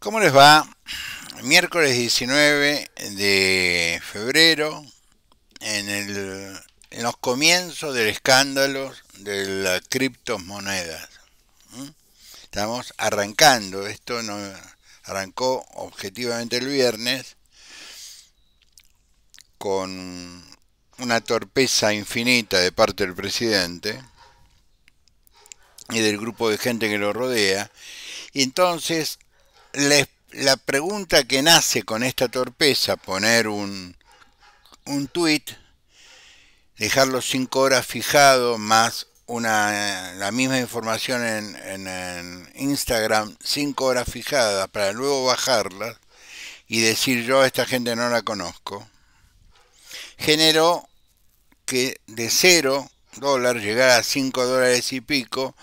¿Cómo les va? Miércoles 19 de febrero, en los comienzos del escándalo de las criptomonedas. ¿Mm? Estamos arrancando, esto no arrancó objetivamente el viernes con una torpeza infinita de parte del presidente y del grupo de gente que lo rodea. Y entonces la pregunta que nace con esta torpeza, poner un tweet, dejarlo 5 horas fijado, más la misma información en Instagram 5 horas fijadas para luego bajarla y decir yo a esta gente no la conozco, generó que de $0 llegara a $5 y pico,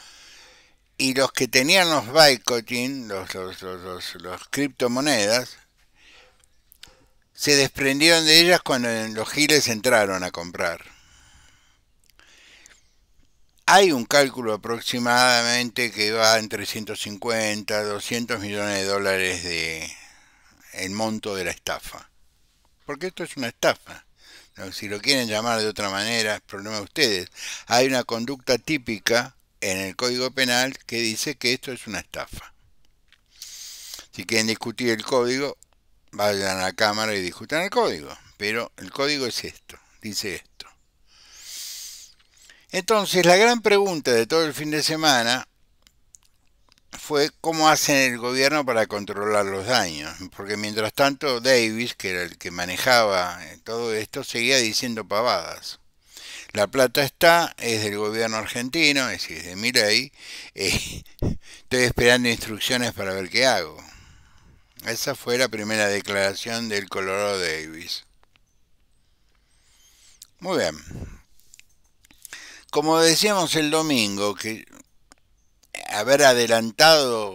y los que tenían los Bitcoin, los criptomonedas, se desprendieron de ellas cuando los giles entraron a comprar. Hay un cálculo aproximadamente que va entre 150 a 200 millones de dólares de el monto de la estafa. Porque esto es una estafa. ¿No? Si lo quieren llamar de otra manera, es problema de ustedes. Hay una conducta típica en el Código Penal que dice que esto es una estafa. Si quieren discutir el código, vayan a la Cámara y discutan el código. Pero el código es esto, dice esto. Entonces, la gran pregunta de todo el fin de semana fue cómo hacen el gobierno para controlar los daños. Porque mientras tanto, Davis, que era el que manejaba todo esto, seguía diciendo pavadas. La plata es del gobierno argentino, es decir, de Milei. Estoy esperando instrucciones para ver qué hago. Esa fue la primera declaración del Colorado Davis. Muy bien. Como decíamos el domingo, que haber adelantado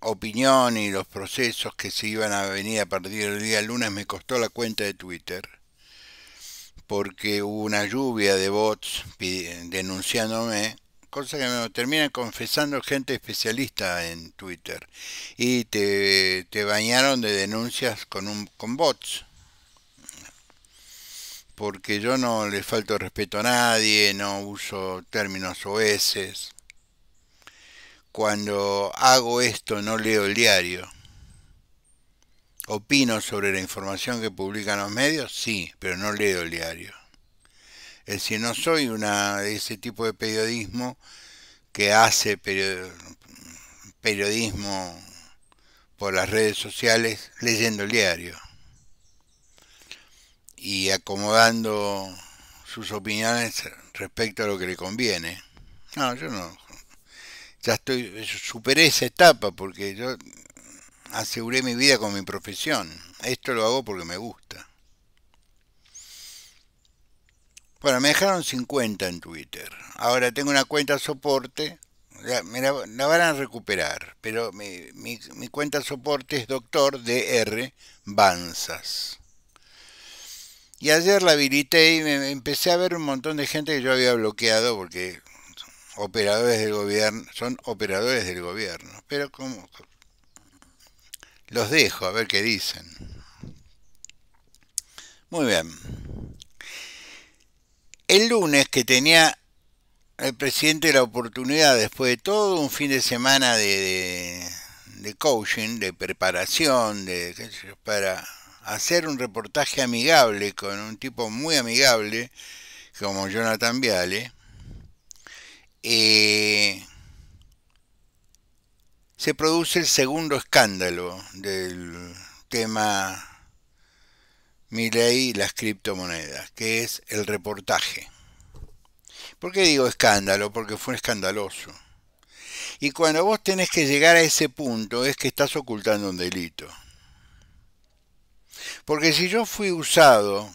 opinión y los procesos que se iban a venir a partir del día lunes me costó la cuenta de Twitter, porque hubo una lluvia de bots denunciándome, cosa que me termina confesando gente especialista en Twitter, y te bañaron de denuncias con bots, porque yo no le falto respeto a nadie, no uso términos soeces. Cuando hago esto no leo el diario. ¿Opino sobre la información que publican los medios? Sí, pero no leo el diario. Es decir, no soy de ese tipo de periodismo que hace periodismo por las redes sociales leyendo el diario y acomodando sus opiniones respecto a lo que le conviene. No, yo no. Superé esa etapa porque yo aseguré mi vida con mi profesión. Esto lo hago porque me gusta. Bueno, me dejaron 50 en Twitter. Ahora tengo una cuenta soporte. La van a recuperar. Pero mi cuenta soporte es Doctor Dr. Banzas. Y ayer la habilité y me empecé a ver un montón de gente que yo había bloqueado porque operadores del gobierno, son operadores del gobierno. Pero como los dejo a ver qué dicen. Muy bien. El lunes, que tenía el presidente la oportunidad, después de todo un fin de semana de coaching, de preparación, para hacer un reportaje amigable con un tipo muy amigable como Jonathan Viale, se produce el segundo escándalo del tema Milei y las criptomonedas, que es el reportaje. ¿Por qué digo escándalo? Porque fue escandaloso. Y cuando vos tenés que llegar a ese punto es que estás ocultando un delito. Porque si yo fui usado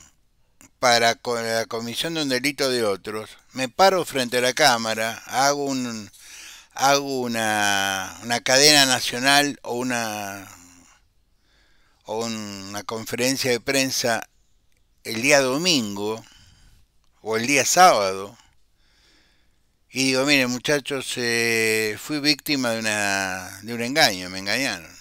para la comisión de un delito de otros, me paro frente a la cámara, hago una cadena nacional o una conferencia de prensa el día domingo o el día sábado y digo, miren muchachos, fui víctima de un engaño, me engañaron.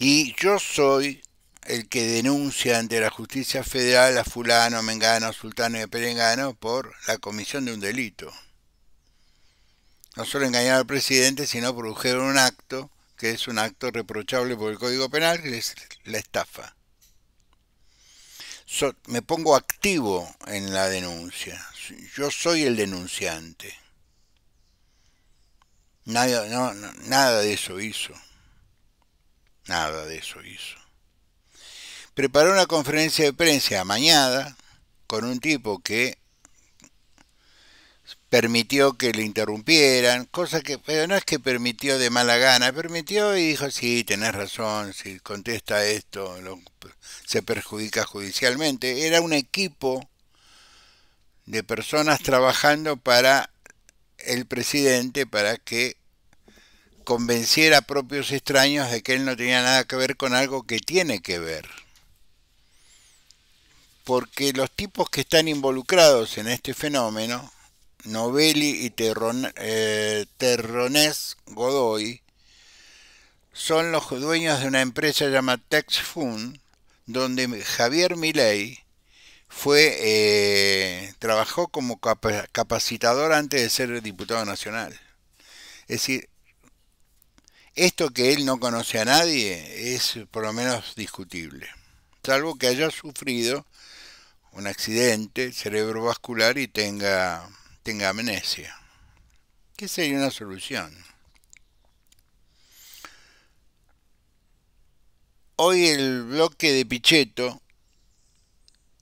Y yo soy el que denuncia ante la justicia federal a fulano, mengano, sultano y perengano por la comisión de un delito. No solo engañar al presidente, sino produjeron un acto que es un acto reprochable por el Código Penal, que es la estafa. Me pongo activo en la denuncia. Yo soy el denunciante. Nada, nada de eso hizo. Nada de eso hizo. Preparó una conferencia de prensa amañada con un tipo que permitió que le interrumpieran, cosa que, pero no es que permitió de mala gana, permitió y dijo, sí, tenés razón, si contesta esto, se perjudica judicialmente. Era un equipo de personas trabajando para el presidente para que convenciera a propios extraños de que él no tenía nada que ver con algo que tiene que ver. Porque los tipos que están involucrados en este fenómeno, Novelli y Terronés Godoy, son los dueños de una empresa llamada TexFund, donde Javier Milei trabajó como capacitador antes de ser diputado nacional. Es decir, esto que él no conoce a nadie es por lo menos discutible, salvo que haya sufrido un accidente cerebrovascular y tenga amnesia. ¿Qué sería una solución? Hoy el bloque de Pichetto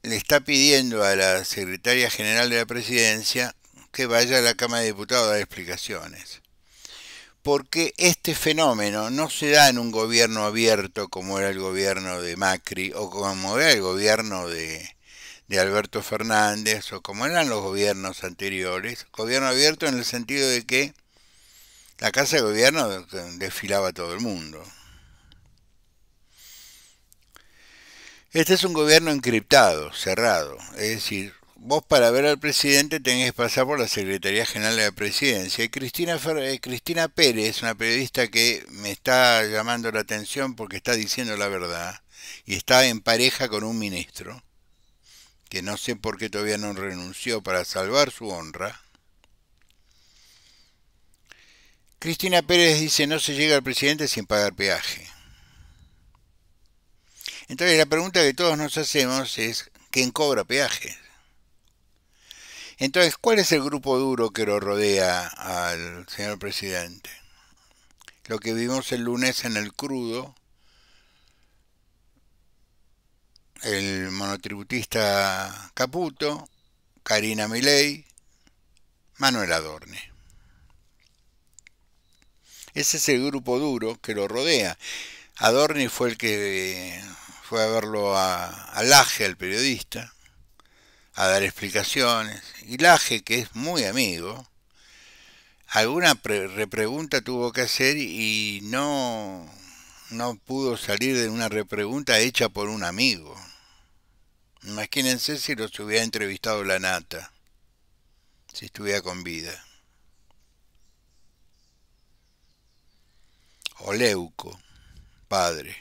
le está pidiendo a la secretaria general de la presidencia que vaya a la Cámara de Diputados a dar explicaciones. Porque este fenómeno no se da en un gobierno abierto como era el gobierno de Macri o como era el gobierno de Alberto Fernández o como eran los gobiernos anteriores. Gobierno abierto en el sentido de que la Casa de Gobierno desfilaba todo el mundo. Este es un gobierno encriptado, cerrado. Es decir, vos para ver al presidente tenés que pasar por la Secretaría General de la Presidencia. Y Cristina Pérez, una periodista que me está llamando la atención porque está diciendo la verdad, y está en pareja con un ministro, que no sé por qué todavía no renunció para salvar su honra. Cristina Pérez dice no se llega al presidente sin pagar peaje. Entonces la pregunta que todos nos hacemos es, ¿quién cobra peaje? Entonces, ¿cuál es el grupo duro que lo rodea al señor presidente? Lo que vimos el lunes en el crudo, el monotributista Caputo, Karina Milei, Manuel Adorni. Ese es el grupo duro que lo rodea. Adorni fue el que fue a verlo a Laje, al periodista, a dar explicaciones. Y Laje, que es muy amigo, alguna repregunta tuvo que hacer y no pudo salir de una repregunta hecha por un amigo. Imagínense si los hubiera entrevistado la nata, si estuviera con vida. O Leuco, padre.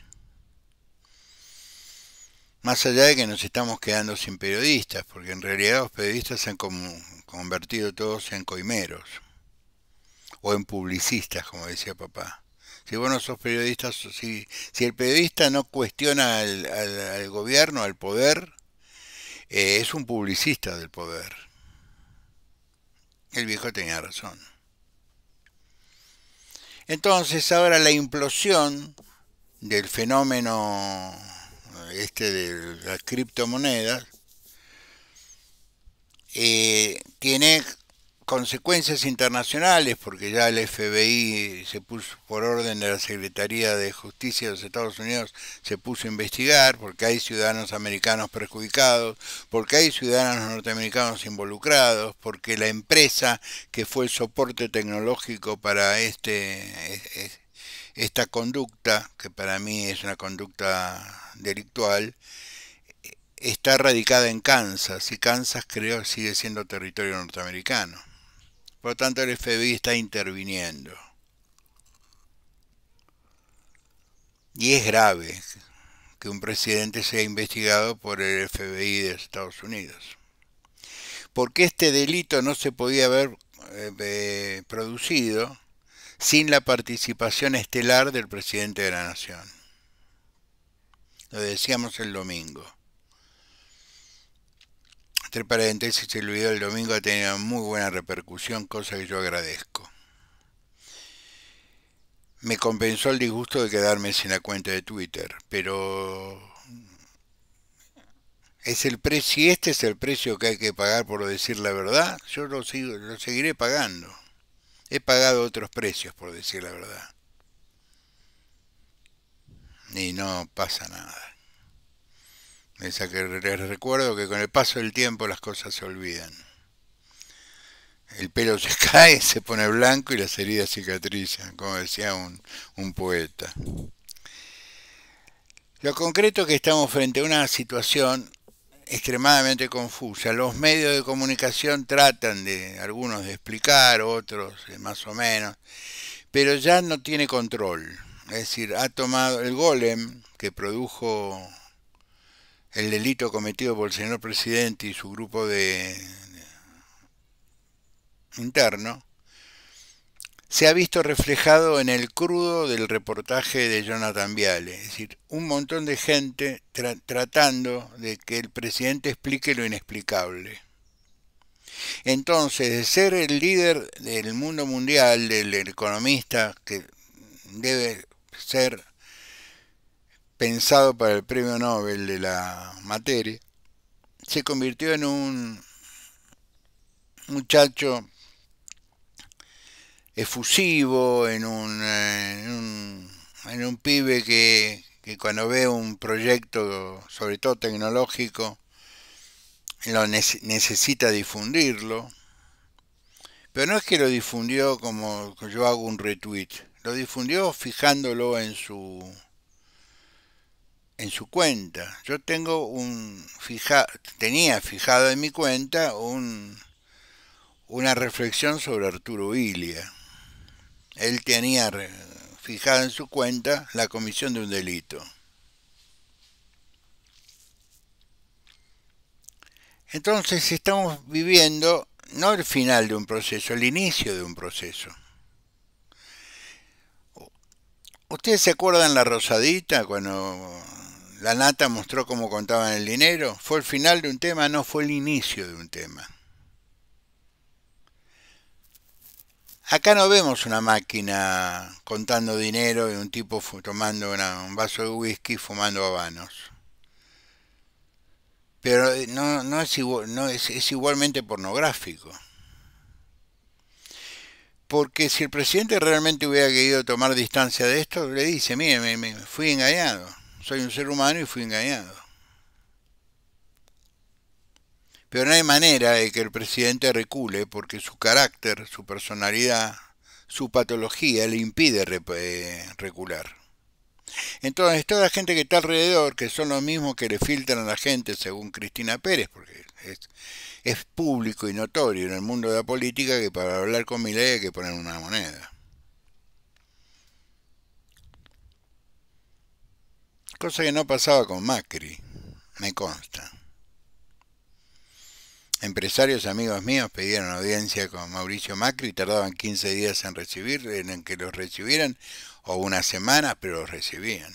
Más allá de que nos estamos quedando sin periodistas, porque en realidad los periodistas se han convertido todos en coimeros, o en publicistas, como decía papá. Si vos no sos periodista, si el periodista no cuestiona al gobierno, al poder, es un publicista del poder. El viejo tenía razón. Entonces ahora la implosión del fenómeno de las criptomonedas tiene consecuencias internacionales porque ya el FBI se puso por orden de la Secretaría de Justicia de los Estados Unidos, se puso a investigar porque hay ciudadanos americanos perjudicados, porque hay ciudadanos norteamericanos involucrados, porque la empresa que fue el soporte tecnológico para esta conducta, que para mí es una conducta delictual, está radicada en Kansas y Kansas creo sigue siendo territorio norteamericano. Por lo tanto, el FBI está interviniendo. Y es grave que un presidente sea investigado por el FBI de Estados Unidos. Porque este delito no se podía haber producido sin la participación estelar del presidente de la Nación. Lo decíamos el domingo. Entre paréntesis, el video del domingo ha tenido muy buena repercusión, cosa que yo agradezco. Me compensó el disgusto de quedarme sin la cuenta de Twitter, pero si este es el precio que hay que pagar por decir la verdad, yo lo seguiré pagando. He pagado otros precios por decir la verdad. Y no pasa nada. Les recuerdo que con el paso del tiempo las cosas se olvidan. El pelo se cae, se pone blanco y las heridas cicatrizan, como decía un poeta. Lo concreto es que estamos frente a una situación extremadamente confusa. Los medios de comunicación tratan algunos de explicar, otros más o menos, pero ya no tiene control. Es decir, ha tomado el golem que produjo el delito cometido por el señor presidente y su grupo interno, se ha visto reflejado en el crudo del reportaje de Jonathan Viale. Es decir, un montón de gente tratando de que el presidente explique lo inexplicable. Entonces, de ser el líder del mundo mundial, del economista que debe ser pensado para el premio Nobel de la materia, se convirtió en un muchacho efusivo, en un pibe que cuando ve un proyecto, sobre todo tecnológico, necesita difundirlo. Pero no es que lo difundió como yo hago un retweet, lo difundió fijándolo en su cuenta. Yo tenía fijado en mi cuenta una reflexión sobre Arturo Illia. Él tenía fijada en su cuenta la comisión de un delito. Entonces estamos viviendo no el final de un proceso, el inicio de un proceso. ¿Ustedes se acuerdan la Rosadita cuando la Nata mostró cómo contaban el dinero? Fue el final de un tema, no fue el inicio de un tema. Acá no vemos una máquina contando dinero y un tipo tomando un vaso de whisky fumando habanos. Pero es igualmente pornográfico. Porque si el presidente realmente hubiera querido tomar distancia de esto, le dice, mire, me fui engañado. Soy un ser humano y fui engañado. Pero no hay manera de que el presidente recule porque su carácter, su personalidad, su patología le impide recular. Entonces toda la gente que está alrededor, que son los mismos que le filtran a la gente según Cristina Pérez, porque es público y notorio en el mundo de la política que para hablar con Milei hay que poner una moneda. Cosa que no pasaba con Macri, me consta. Empresarios amigos míos pidieron audiencia con Mauricio Macri y tardaban 15 días en que los recibieran, o una semana, pero los recibían.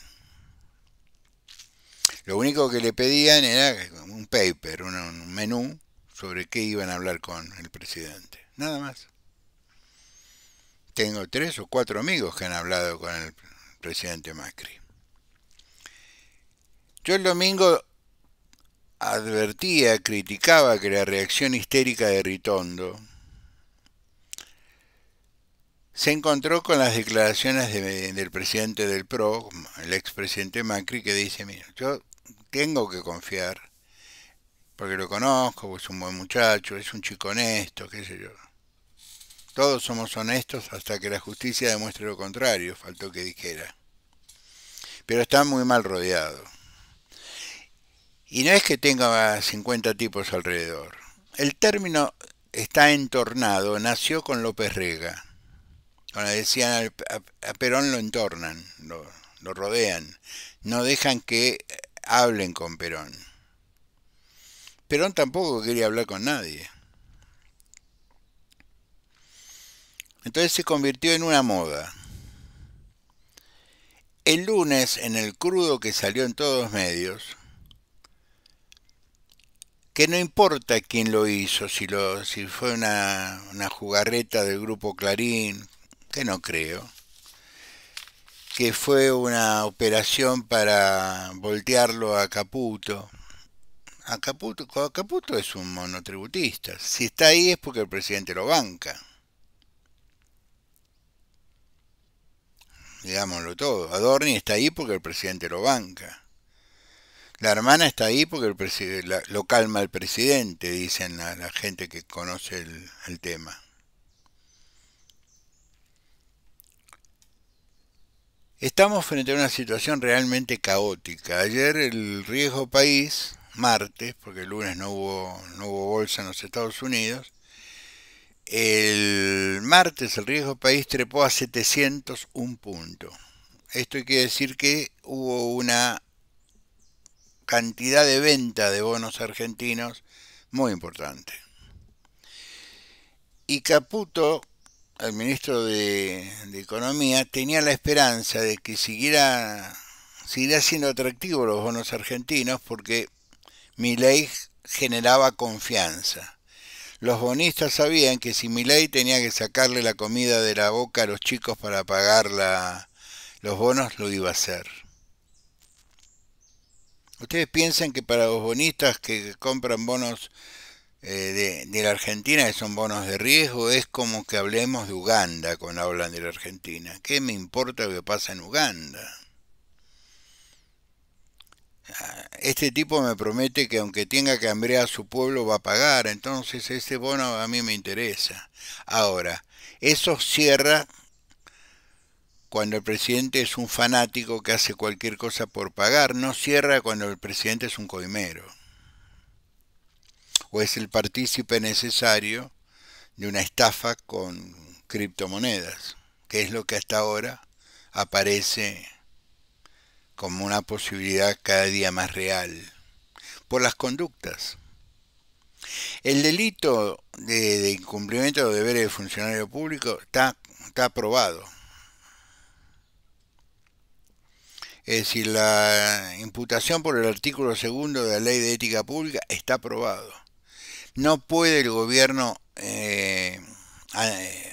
Lo único que le pedían era un paper, un menú sobre qué iban a hablar con el presidente. Nada más. Tengo 3 o 4 amigos que han hablado con el presidente Macri. Yo el domingo criticaba que la reacción histérica de Ritondo se encontró con las declaraciones del presidente del PRO, el expresidente Macri, que dice, mira, yo tengo que confiar, porque lo conozco, pues es un buen muchacho, es un chico honesto, qué sé yo. Todos somos honestos hasta que la justicia demuestre lo contrario, faltó que dijera. Pero está muy mal rodeado. Y no es que tenga 50 tipos alrededor. El término está entornado, nació con López Rega. Cuando decían a Perón lo entornan, lo rodean, no dejan que hablen con Perón. Perón tampoco quería hablar con nadie. Entonces se convirtió en una moda. El lunes, en el crudo que salió en todos los medios, que no importa quién lo hizo, si fue una jugarreta del grupo Clarín, que no creo, que fue una operación para voltearlo a Caputo. Caputo es un monotributista. Si está ahí es porque el presidente lo banca. Digámoslo todo. Adorni está ahí porque el presidente lo banca. La hermana está ahí porque lo calma el presidente, dicen la gente que conoce el tema. Estamos frente a una situación realmente caótica. Ayer el riesgo país, martes, porque el lunes no hubo bolsa en los Estados Unidos, el martes el riesgo país trepó a 701 puntos. Esto quiere decir que hubo una cantidad de venta de bonos argentinos muy importante. Y Caputo, el ministro de Economía, tenía la esperanza de que seguirá siendo atractivo los bonos argentinos porque Milei generaba confianza. Los bonistas sabían que si Milei tenía que sacarle la comida de la boca a los chicos para pagar los bonos, lo iba a hacer. ¿Ustedes piensan que para los bonistas que compran bonos de la Argentina, que son bonos de riesgo, es como que hablemos de Uganda cuando hablan de la Argentina? ¿Qué me importa lo que pasa en Uganda? Este tipo me promete que aunque tenga que hambrear a su pueblo va a pagar, entonces ese bono a mí me interesa. Ahora, eso cierra cuando el presidente es un fanático que hace cualquier cosa por pagar, no cierra cuando el presidente es un coimero o es el partícipe necesario de una estafa con criptomonedas, que es lo que hasta ahora aparece como una posibilidad cada día más real, por las conductas. El delito de incumplimiento de deberes de funcionario público está aprobado. Es decir, la imputación por el artículo segundo de la Ley de Ética Pública está aprobado. No puede el gobierno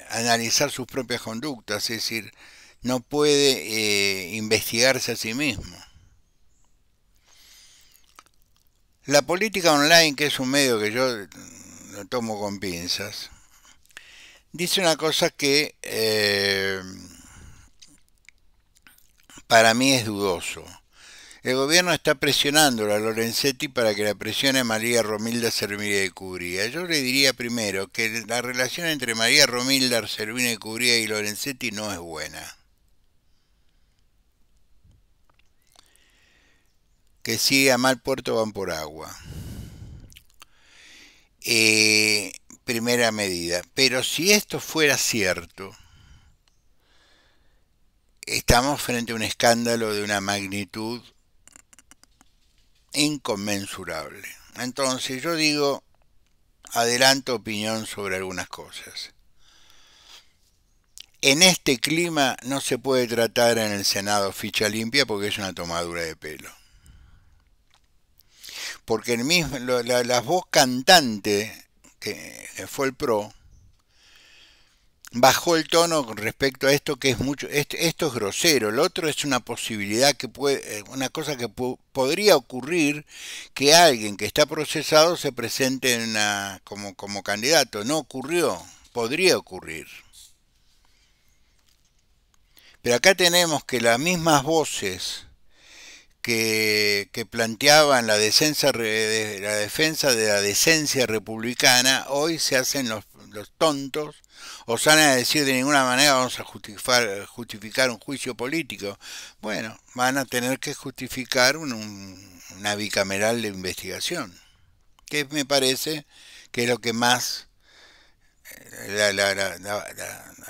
analizar sus propias conductas, es decir, no puede investigarse a sí mismo. La política online, que es un medio que yo lo tomo con pinzas, dice una cosa que para mí es dudoso. El gobierno está presionando a Lorenzetti para que la presione a María Romilda Servini de Cubría. Yo le diría primero que la relación entre María Romilda Servini de Cubría y Lorenzetti no es buena. Que si a mal puerto van por agua. Primera medida. Pero si esto fuera cierto, estamos frente a un escándalo de una magnitud inconmensurable. Entonces yo digo, adelanto opinión sobre algunas cosas. En este clima no se puede tratar en el Senado ficha limpia porque es una tomadura de pelo. Porque la voz cantante que fue el PRO bajó el tono con respecto a esto, que es mucho, esto es grosero. El otro es una posibilidad que puede, una cosa que podría ocurrir, que alguien que está procesado se presente como candidato. No ocurrió, podría ocurrir. Pero acá tenemos que las mismas voces que planteaban la defensa de la decencia republicana, hoy se hacen los tontos o salen a decir de ninguna manera vamos a justificar un juicio político. Bueno, van a tener que justificar una bicameral de investigación, que me parece que es lo que más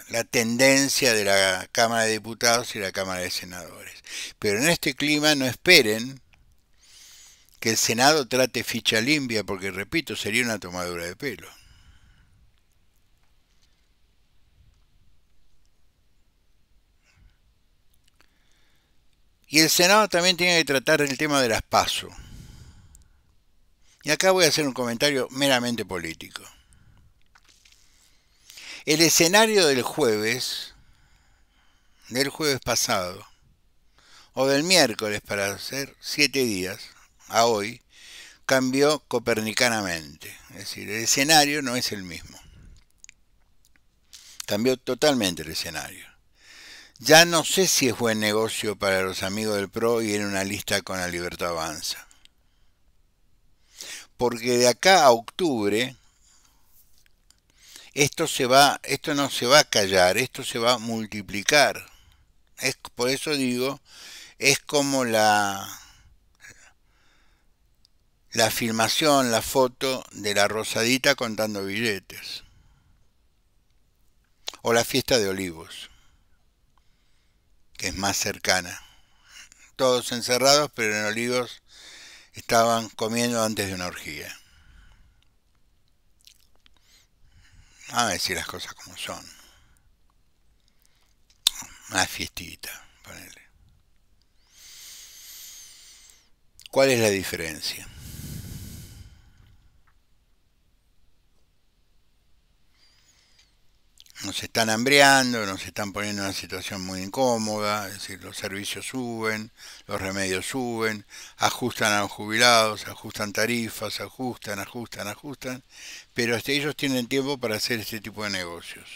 la tendencia de la Cámara de Diputados y la Cámara de Senadores. Pero en este clima no esperen que el Senado trate ficha limpia, porque repito, sería una tomadura de pelo. Y el Senado también tiene que tratar el tema de las PASO. Y acá voy a hacer un comentario meramente político. El escenario del jueves pasado, o del miércoles para hacer 7 días, a hoy, cambió copernicanamente. Es decir, el escenario no es el mismo. Cambió totalmente el escenario. Ya no sé si es buen negocio para los amigos del PRO ir en una lista con la Libertad Avanza. Porque de acá a octubre esto no se va a callar, esto se va a multiplicar. Por eso digo, es como la filmación, la foto de la Rosadita contando billetes. O la fiesta de Olivos, que es más cercana. Todos encerrados, pero en Olivos estaban comiendo antes de una orgía. Vamos a decir las cosas como son. Una fiestita, ponele. ¿Cuál es la diferencia? Nos están hambreando, nos están poniendo en una situación muy incómoda, es decir, los servicios suben, los remedios suben, ajustan a los jubilados, ajustan tarifas, ajustan, pero hasta ellos tienen tiempo para hacer este tipo de negocios.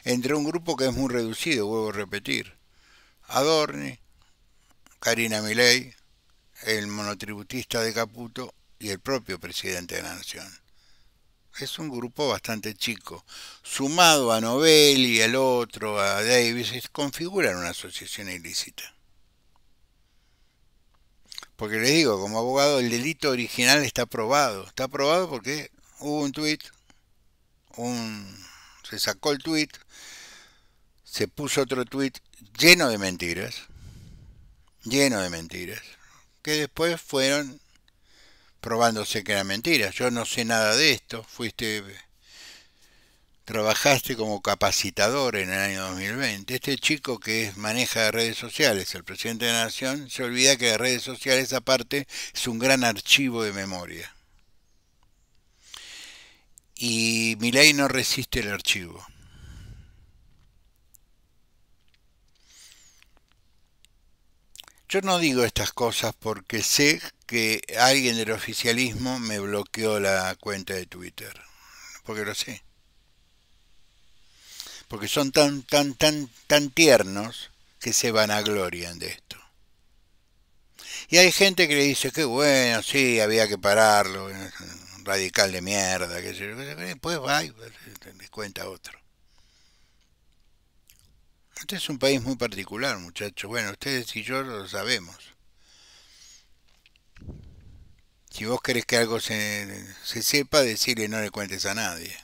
Entre un grupo que es muy reducido, vuelvo a repetir, Adorni, Karina Milei, el monotributista de Caputo y el propio presidente de la Nación. Es un grupo bastante chico. Sumado a Novelli, al otro, a Davis, configuran una asociación ilícita. Porque les digo, como abogado, el delito original está probado. Está probado porque hubo un tuit, se sacó el tuit, se puso otro tuit lleno de mentiras, que después fueron probándose que eran mentiras. Yo no sé nada de esto, trabajaste como capacitador en el año 2020. Este chico que maneja redes sociales, el presidente de la Nación, se olvida que las redes sociales aparte es un gran archivo de memoria. Y Milei no resiste el archivo. Yo no digo estas cosas porque sé que alguien del oficialismo me bloqueó la cuenta de Twitter. Porque lo sé. Porque son tan tiernos que se vanaglorian de esto. Y hay gente que le dice que bueno, sí, había que pararlo, un radical de mierda, que sé yo. Después va y les cuenta otro. Este es un país muy particular, muchachos. Bueno, ustedes y yo lo sabemos. Si vos querés que algo se sepa, decirle no le cuentes a nadie.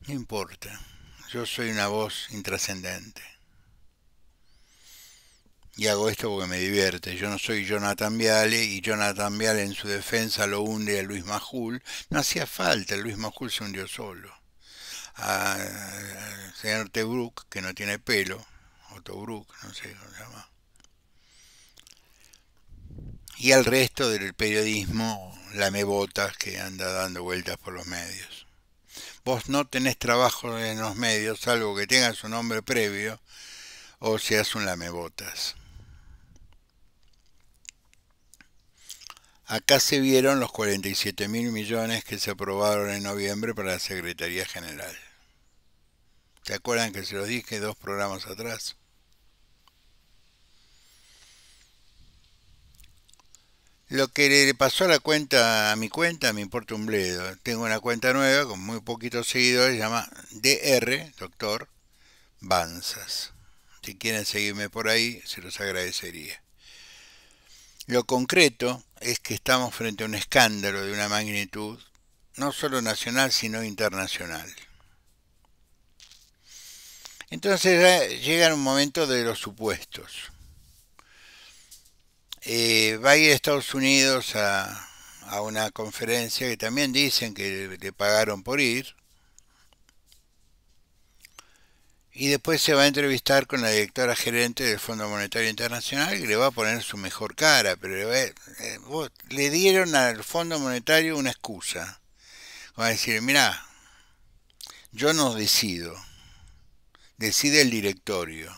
No importa. Yo soy una voz intrascendente. Y hago esto porque me divierte. Yo no soy Jonathan Viale y Jonathan Viale en su defensa lo hunde a Luis Majul. No hacía falta, Luis Majul se hundió solo. Al señor Tebruk, que no tiene pelo, o Tobruk, no sé cómo se llama, y al resto del periodismo lamebotas que anda dando vueltas por los medios. Vos no tenés trabajo en los medios, salvo que tengas un nombre previo o seas un lamebotas. Acá se vieron los 47.000 millones que se aprobaron en noviembre para la Secretaría General. ¿Se acuerdan que se los dije 2 programas atrás? Lo que le pasó a mi cuenta, me importa un bledo. Tengo una cuenta nueva con muy poquitos seguidores, se llama DR, doctor Banzas. Si quieren seguirme por ahí, se los agradecería. Lo concreto es que estamos frente a un escándalo de una magnitud no solo nacional, sino internacional. Entonces llega un momento de los supuestos. Va a ir a Estados Unidos a una conferencia que también dicen que le pagaron por ir. Y después se va a entrevistar con la directora gerente del Fondo Monetario Internacional y le va a poner su mejor cara. Pero le dieron al Fondo Monetario una excusa. Va a decir, mira, yo no decido, decide el directorio.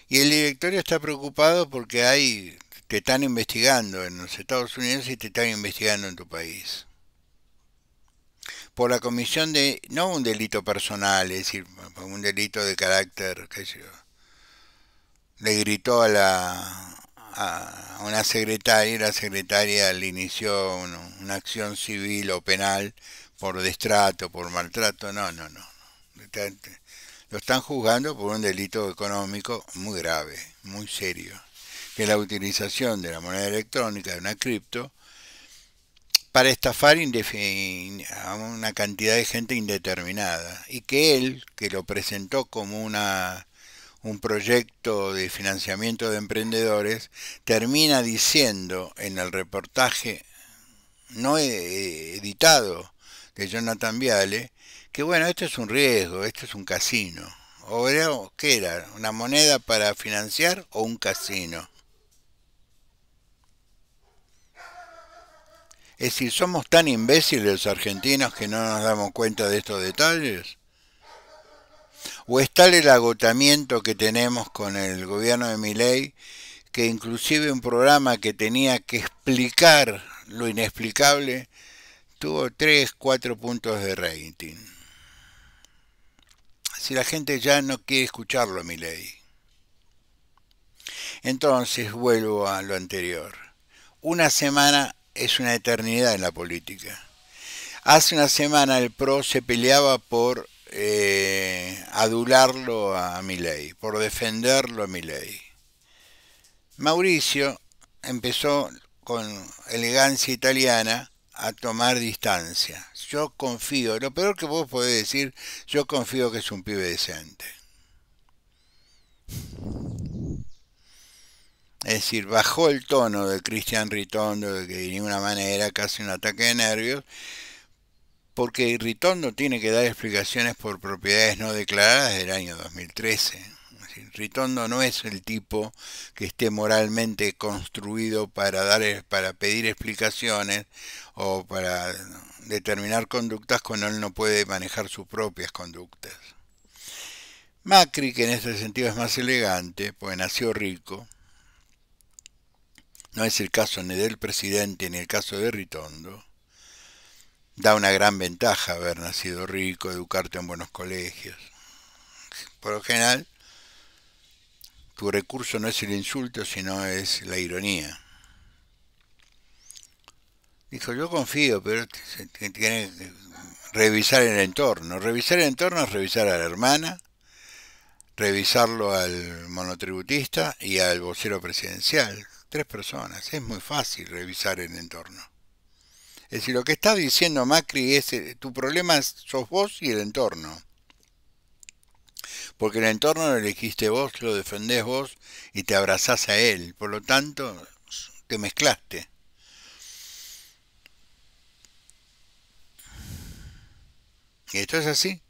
Y el directorio está preocupado porque te están investigando en los Estados Unidos y te están investigando en tu país. Por la comisión de, no un delito personal, es decir, un delito de carácter, qué sé yo. Le gritó a una secretaria y la secretaria le inició una acción civil o penal por destrato, por maltrato. No, no, no. Lo están juzgando por un delito económico muy grave, muy serio, que es la utilización de la moneda electrónica, de una cripto, para estafar a una cantidad de gente indeterminada. Y que él, que lo presentó como un proyecto de financiamiento de emprendedores, termina diciendo en el reportaje no editado de Jonathan Viale, que bueno, esto es un riesgo, esto es un casino. ¿Qué era? ¿Una moneda para financiar o un casino? Es decir, ¿somos tan imbéciles los argentinos que no nos damos cuenta de estos detalles? ¿O es tal el agotamiento que tenemos con el gobierno de Milei que inclusive un programa que tenía que explicar lo inexplicable tuvo 3, 4 puntos de rating? Si la gente ya no quiere escucharlo a Milei. Entonces vuelvo a lo anterior. Una semana es una eternidad en la política. Hace una semana el PRO se peleaba por adularlo a Milei, por defenderlo a Milei. Mauricio empezó con elegancia italiana a tomar distancia. Yo confío, lo peor que vos podés decir, yo confío que es un pibe decente. Es decir, bajó el tono de Cristian Ritondo, de que de ninguna manera casi un ataque de nervios, porque Ritondo tiene que dar explicaciones por propiedades no declaradas del año 2013. Ritondo no es el tipo que esté moralmente construido para pedir explicaciones o para determinar conductas cuando él no puede manejar sus propias conductas. Macri, que en ese sentido es más elegante, pues nació rico, no es el caso ni del presidente ni el caso de Ritondo, da una gran ventaja haber nacido rico, educarte en buenos colegios. Por lo general, tu recurso no es el insulto, sino es la ironía. Dijo, yo confío, pero tiene que revisar el entorno. Revisar el entorno es revisar a la hermana, revisarlo al monotributista y al vocero presidencial. 3 personas. Es muy fácil revisar el entorno. Es decir, lo que está diciendo Macri es, tu problema sos vos y el entorno. Porque el entorno lo elegiste vos, lo defendés vos y te abrazás a él. Por lo tanto, te mezclaste. Y esto es así.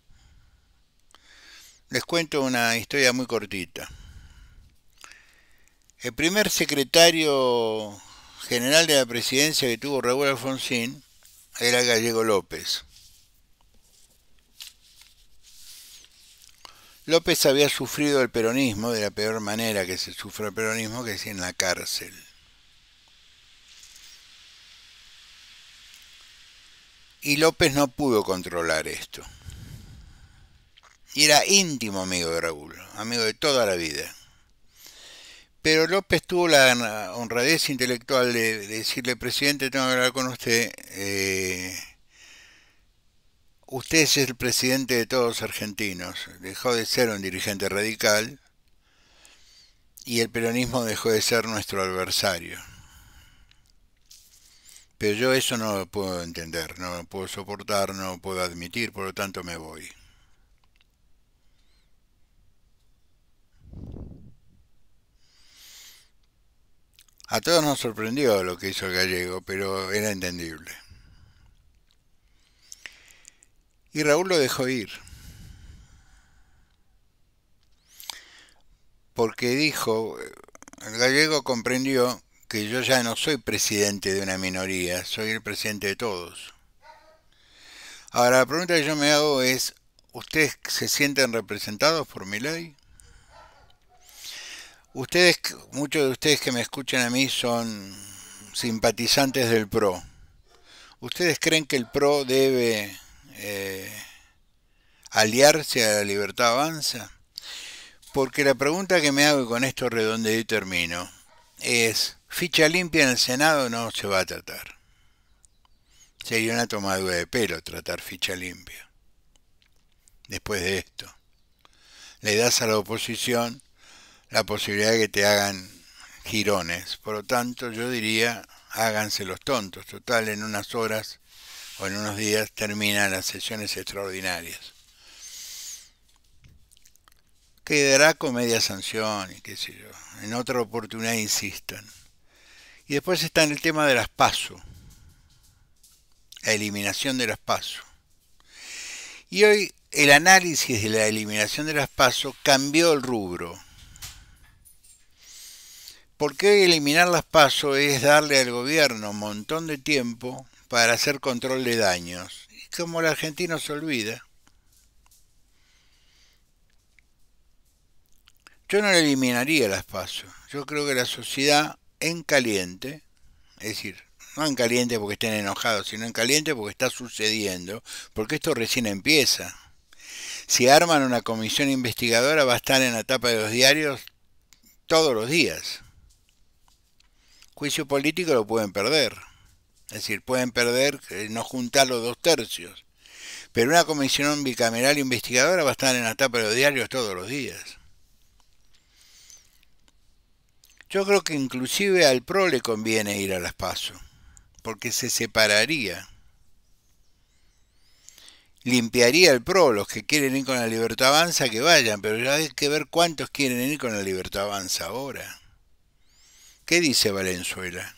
Les cuento una historia muy cortita. El primer secretario general de la presidencia que tuvo Raúl Alfonsín era Gallego López. López había sufrido el peronismo de la peor manera que se sufre el peronismo, que es en la cárcel. Y López no pudo controlar esto. Y era íntimo amigo de Raúl, amigo de toda la vida. Pero López tuvo la honradez intelectual de decirle, presidente, tengo que hablar con usted. Usted es el presidente de todos los argentinos. Dejó de ser un dirigente radical y el peronismo dejó de ser nuestro adversario. Pero yo eso no lo puedo entender, no lo puedo soportar, no lo puedo admitir, por lo tanto me voy. A todos nos sorprendió lo que hizo el gallego, pero era entendible. Y Raúl lo dejó ir, porque dijo, el gallego comprendió que yo ya no soy presidente de una minoría, soy el presidente de todos. Ahora, la pregunta que yo me hago es, ¿ustedes se sienten representados por mi ley? Ustedes, muchos de ustedes que me escuchan a mí son simpatizantes del PRO. ¿Ustedes creen que el PRO debe aliarse a la Libertad Avanza? Porque la pregunta que me hago, y con esto redondeo y termino, es, ficha limpia en el Senado no se va a tratar. Sería una tomadura de pelo tratar ficha limpia. Después de esto, le das a la oposición la posibilidad de que te hagan girones. Por lo tanto, yo diría, háganse los tontos. Total, en unas horas o en unos días terminan las sesiones extraordinarias. Quedará con media sanción y qué sé yo. En otra oportunidad insistan. Y después está en el tema de las PASO, la eliminación de las PASO. Y hoy el análisis de la eliminación de las PASO cambió el rubro. Porque hoy eliminar las PASO es darle al gobierno un montón de tiempo para hacer control de daños. Y como el argentino se olvida, yo no eliminaría las PASO. Yo creo que la sociedad en caliente, es decir, no en caliente porque estén enojados, sino en caliente porque está sucediendo, porque esto recién empieza. Si arman una comisión investigadora va a estar en la tapa de los diarios todos los días. Juicio político lo pueden perder. Es decir, pueden perder, no juntar los 2/3. Pero una comisión bicameral investigadora va a estar en la tapa de los diarios todos los días. Yo creo que inclusive al PRO le conviene ir a las PASO, porque se separaría. Limpiaría el PRO, los que quieren ir con la Libertad Avanza que vayan, pero ya hay que ver cuántos quieren ir con la Libertad Avanza ahora. ¿Qué dice Valenzuela?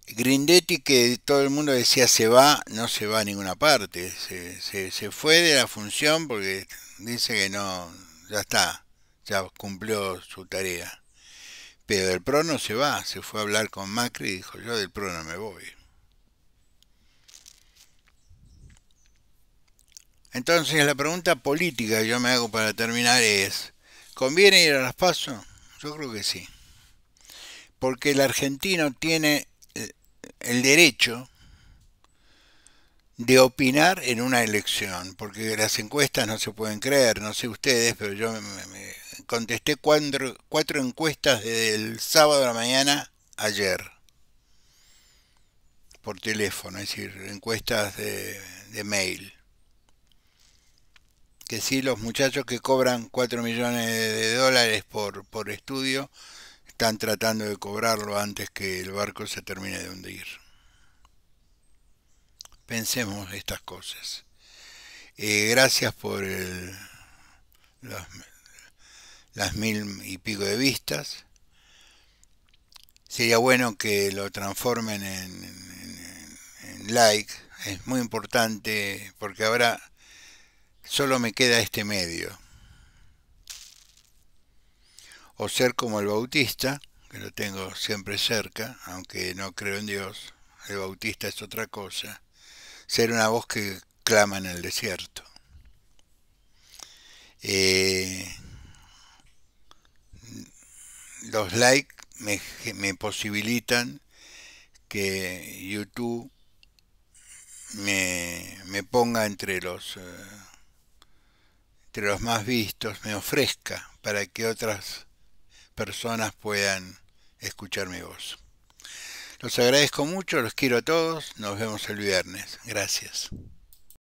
Grindetti, que todo el mundo decía se va, no se va a ninguna parte. Se fue de la función porque dice que no, ya está, ya cumplió su tarea. Pero del PRO no se va, se fue a hablar con Macri y dijo, yo del PRO no me voy. Entonces la pregunta política que yo me hago para terminar es, ¿conviene ir a las PASO? Yo creo que sí. Porque el argentino tiene el derecho de opinar en una elección, porque las encuestas no se pueden creer, no sé ustedes, pero yo me contesté cuatro encuestas desde el sábado de la mañana ayer, por teléfono, es decir, encuestas de mail. Que sí, los muchachos que cobran 4 millones de dólares por estudio están tratando de cobrarlo antes que el barco se termine de hundir. Pensemos estas cosas. Gracias por los, las 1000 y pico de vistas. Sería bueno que lo transformen en like. Es muy importante porque ahora solo me queda este medio. O ser como el Bautista, que lo tengo siempre cerca, aunque no creo en Dios. El Bautista es otra cosa. Ser una voz que clama en el desierto. Los likes me posibilitan que YouTube me ponga entre los más vistos, me ofrezca para que otras personas puedan escuchar mi voz. Los agradezco mucho, los quiero a todos, nos vemos el viernes. Gracias.